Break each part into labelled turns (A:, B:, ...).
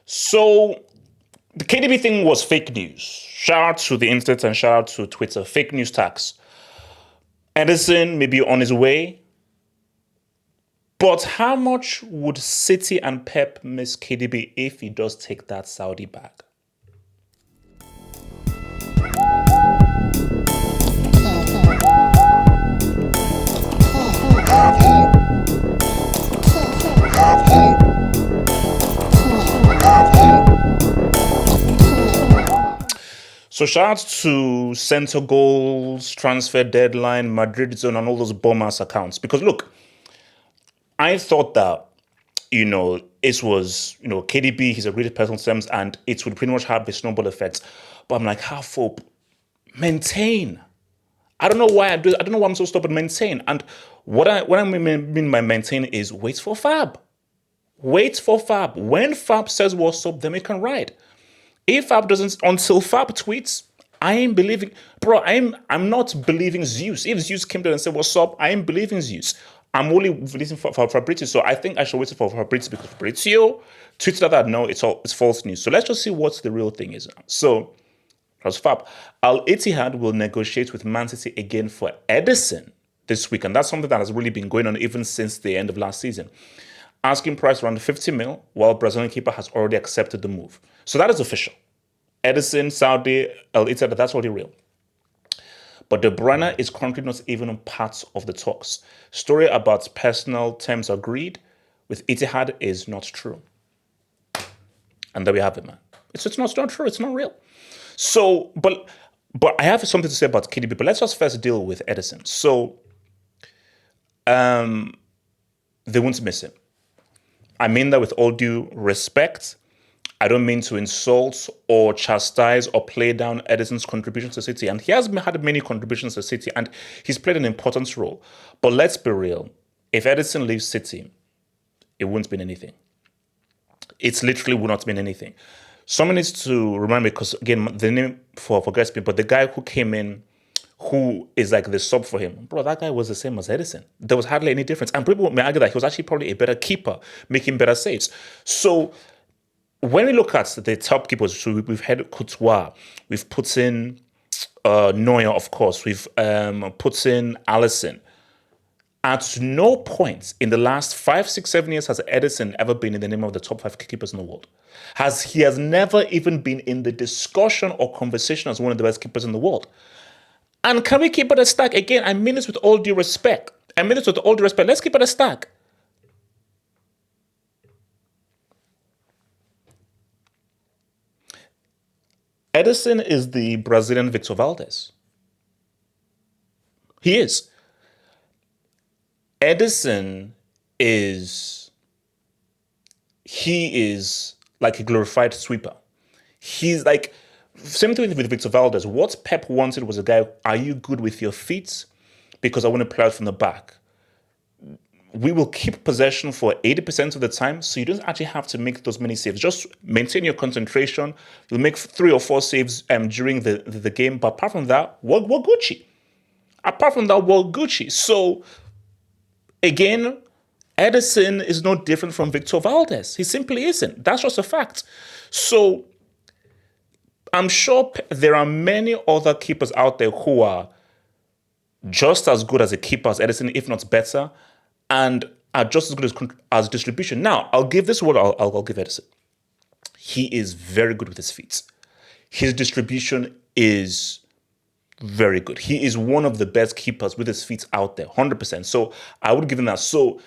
A: So the KDB thing was fake news. Shout out to the internet and shout out to Twitter. Fake news tax. Ederson may be on his way. But how much would City and Pep miss KDB if he does take that Saudi bag? So shout out to Center Goals, Transfer Deadline, Madrid Zone, and all those bomb-ass accounts. Because look, I thought that, it was, KDB, he's a great personal terms, and it would pretty much have a snowball effect. But I'm like, half hope, maintain. I don't know why I do it. I don't know why I'm so stubborn. Maintain. And what I mean by maintain is wait for Fab. Wait for Fab. When Fab says what's up, then we can ride. If Fab doesn't, until Fab tweets, I ain't believing, bro. I'm not believing Zeus. If Zeus came down and said what's up, I ain't believing Zeus. I'm only waiting for Fabrizio. So I think I should wait for Fabrizio because Fabrizio tweeted that no, it's false news. So let's just see what the real thing is. So that's Fab. Al Ittihad will negotiate with Man City again for Ederson this week, and that's something that has really been going on even since the end of last season. Asking price around 50 mil, while Brazilian keeper has already accepted the move. So that is official. Ederson, Saudi, Al Ittihad, that's already real. But De Bruyne is currently not even on part of the talks. Story about personal terms agreed with Ittihad is not true. And there we have it, man. It's not true. It's not real. So, but I have something to say about KDB, but let's just first deal with Ederson. So, they won't miss him. I mean that with all due respect. I don't mean to insult or chastise or play down Ederson's contribution to City. And he has had many contributions to City, and he's played an important role. But let's be real. If Ederson leaves City, it won't mean anything. It literally will not mean anything. Someone needs to remind me, because again, the name forgets me, but the guy who came in, who is like the sub for him, bro, that guy was the same as Ederson. There was hardly any difference. And people may argue that he was actually probably a better keeper, making better saves. So when we look at the top keepers, so we've had Courtois, we've put in Neuer, of course, we've put in Alisson. At no point in the last 5, 6, 7 years has Ederson ever been in the name of the top 5 keepers in the world. He has never even been in the discussion or conversation as one of the best keepers in the world. And can we keep it a stack? Again, I mean this with all due respect. Let's keep it a stack. Ederson is the Brazilian Victor Valdez. He is. Ederson is like a glorified sweeper. He's like, same thing with Victor Valdez. What Pep wanted was a guy, are you good with your feet? Because I want to play out from the back. We will keep possession for 80% of the time, so you don't actually have to make those many saves. Just maintain your concentration. You'll make 3 or 4 saves during the game, but apart from that, we're Gucci. So, again, Ederson is no different from Victor Valdez. He simply isn't. That's just a fact. So, I'm sure there are many other keepers out there who are just as good as a keeper as Ederson, if not better, and are just as good as distribution. Now, I'll give this word, I'll give Ederson. He is very good with his feet. His distribution is very good. He is one of the best keepers with his feet out there, 100%. So I would give him that. So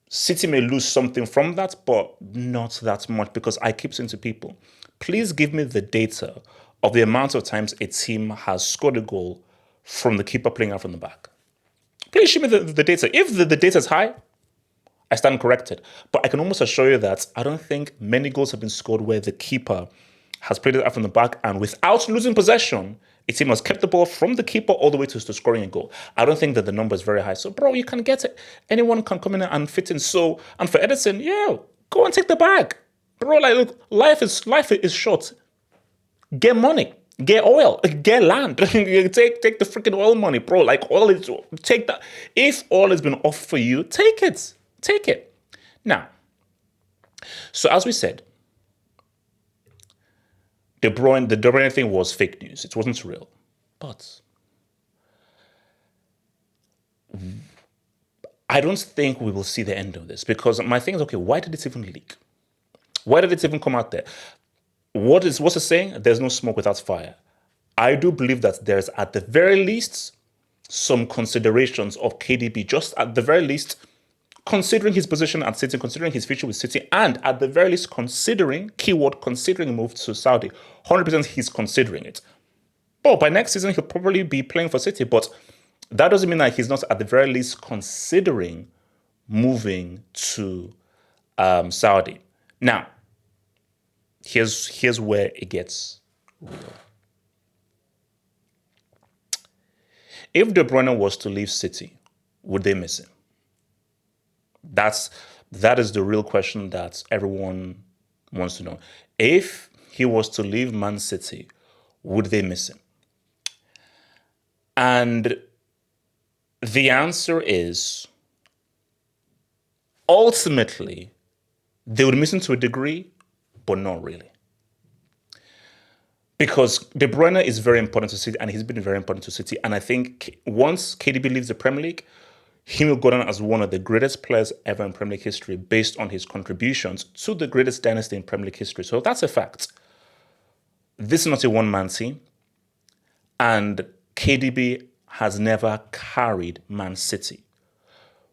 A: City may lose something from that, but not that much, because I keep saying to people, please give me the data of the amount of times a team has scored a goal from the keeper playing out from the back. Please show me the data. If the data is high, I stand corrected. But I can almost assure you that I don't think many goals have been scored where the keeper has played it out from the back, and without losing possession, a team has kept the ball from the keeper all the way to scoring a goal. I don't think that the number is very high. So, bro, you can get it. Anyone can come in and fit in. So, and for Ederson, yeah, go and take the bag. Bro, like, look, life is short. Get money. Get oil, get land. take the freaking oil money, bro. Like, take that. If oil has been offered for you, take it. Now, so as we said, the De Bruyne thing was fake news. It wasn't real. But I don't think we will see the end of this, because my thing is, okay, why did it even leak? Why did it even come out there? What's the saying? There's no smoke without fire. I do believe that there's, at the very least, some considerations of KDB, just at the very least, considering his position at City, considering his future with City, and at the very least considering, keyword, considering a move to Saudi. 100% he's considering it. But by next season, he'll probably be playing for City, but that doesn't mean that he's not at the very least considering moving to Saudi. Now, here's where it gets real. If De Bruyne was to leave City, would they miss him? That is the real question that everyone wants to know. If he was to leave Man City, would they miss him? And the answer is, ultimately, they would miss him to a degree, but not really. Because De Bruyne is very important to City, and he's been very important to City. And I think once KDB leaves the Premier League, he will go down as one of the greatest players ever in Premier League history based on his contributions to the greatest dynasty in Premier League history. So that's a fact. This is not a one-man team. And KDB has never carried Man City.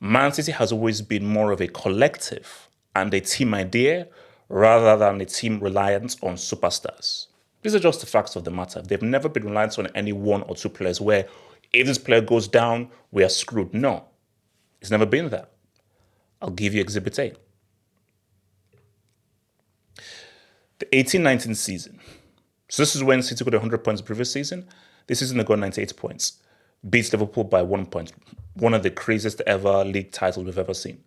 A: Man City has always been more of a collective and a team idea rather than a team reliant on superstars. These are just the facts of the matter. They've never been reliant on any one or two players where if this player goes down, we are screwed. No, it's never been that. I'll give you Exhibit A. The 18-19 season. So this is when City got 100 points the previous season. This season they got 98 points. Beats Liverpool by 1 point. One of the craziest ever league titles we've ever seen.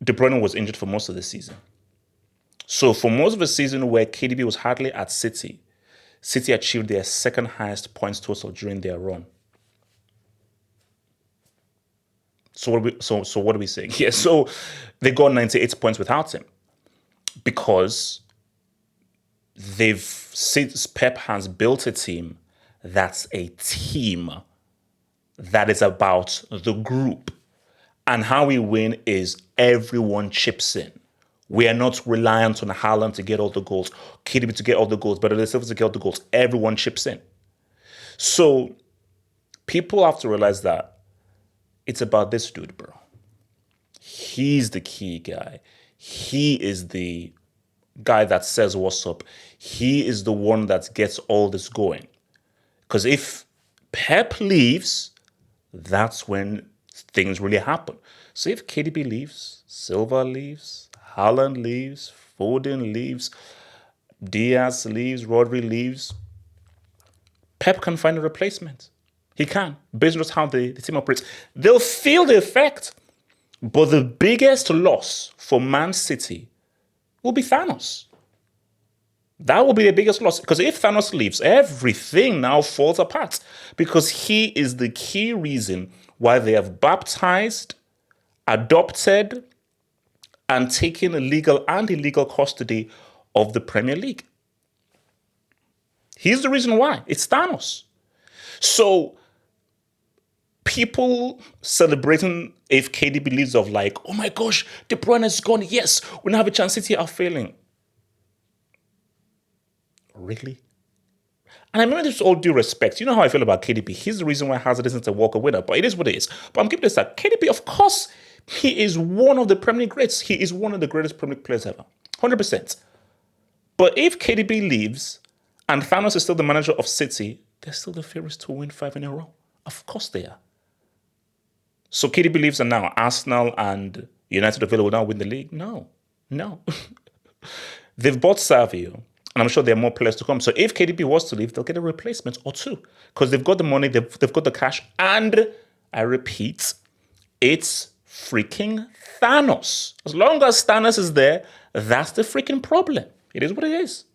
A: De Bruyne was injured for most of the season. So for most of the season where KDB was hardly at City, City achieved their second highest points total during their run. So what are we saying? Yeah, so they got 98 points without him because Pep has built a team that's a team that is about the group. And how we win is everyone chips in. We are not reliant on Haaland to get all the goals, KDB to get all the goals, but Ederson to get all the goals. Everyone chips in. So people have to realize that it's about this dude, bro. He's the key guy. He is the guy that says what's up. He is the one that gets all this going. Because if Pep leaves, that's when things really happen. So if KDB leaves, Silva leaves, Haaland leaves, Foden leaves, Diaz leaves, Rodri leaves, Pep can find a replacement. He can, based on just how the team operates. They'll feel the effect, but the biggest loss for Man City will be Thanos. That will be the biggest loss, because if Thanos leaves, everything now falls apart, because he is the key reason why they have baptized, adopted, and taken legal and illegal custody of the Premier League. He's the reason why. It's Thanos. So people celebrating if KDB leaves of like, oh my gosh, De Bruyne is gone. Yes, we now have a chance. City are failing. Really? And I remember this with all due respect. You know how I feel about KDB. He's the reason why Hazard isn't a Walker winner, but it is what it is. But I'm keeping this that KDB, of course, he is one of the Premier League greats. He is one of the greatest Premier League players ever. 100%. But if KDB leaves and Thanos is still the manager of City, they're still the favorites to win 5 in a row. Of course they are. So KDB leaves and now Arsenal and United of Villa will now win the league? No. They've bought Savio, and I'm sure there are more players to come. So if KDB was to leave, they'll get a replacement or two, because they've got the money, they've got the cash, and I repeat, it's freaking Thanos. As long as Thanos is there, that's the freaking problem. It is what it is.